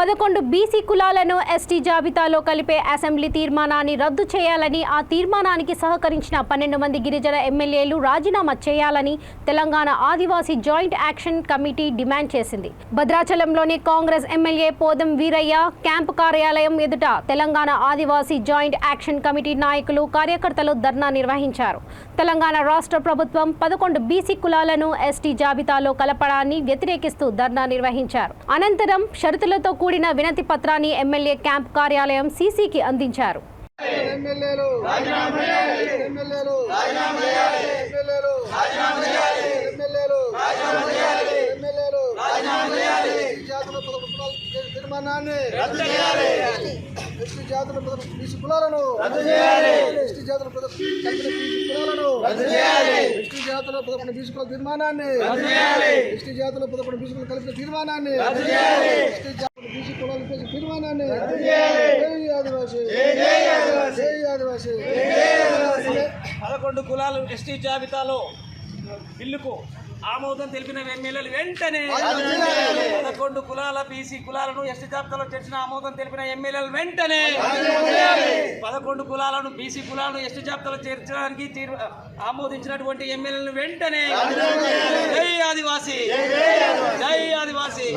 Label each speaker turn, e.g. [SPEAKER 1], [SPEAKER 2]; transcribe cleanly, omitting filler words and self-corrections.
[SPEAKER 1] 11 BC కులాలను ST జాబితాలో కలిపే అసెంబ్లీ తీర్మానాన్ని రద్దు చేయాలని, ఆ తీర్మానానికి సహకరించిన 12 మంది గిరిజన ఎమ్మెల్యేలు రాజీనామా చేయాలని తెలంగాణ ఆదివాసీ జాయింట్ యాక్షన్ కమిటీ డిమాండ్ చేసింది. భద్రాచలంలోని కాంగ్రెస్ ఎమ్మెల్యే పోదం వీరయ్య క్యాంపు కార్యాలయం ఎదుట తెలంగాణ ఆదివాసీ జాయింట్ యాక్షన్ కమిటీ నాయకులు, కార్యకర్తలు ధర్నా నిర్వహించారు. తెలంగాణ రాష్ట్ర ప్రభుత్వం 11 బీసీ కులాలను ఎస్టీ జాబితాలో కలపడాన్ని వ్యతిరేకిస్తూ ధర్నా నిర్వహించారు. అనంతరం షరతులతో కూడిన వినతి పత్రాన్ని ఎమ్మెల్యే క్యాంప్ కార్యాలయం సీసీకి అందించారు.
[SPEAKER 2] పదకొండు కులాలు ఎస్టీ జాబితాలో బిల్లుకు ఆమోదం తెలిపిన ఎమ్మెల్యేలు వెంటనే 11 కులాల బీసీ కులాలను ఎస్టీ జాబితాలో చేర్చిన ఆమోదం తెలిపిన ఎమ్మెల్యేలు వెంటనే 11 కులాలను బీసీ కులాలను ఎస్టీ జాబితాలో చేర్చడానికి ఆమోదించినటువంటి ఎమ్మెల్యేలను వెంటనే జై ఆదివాసీ, జై ఆదివాసీ.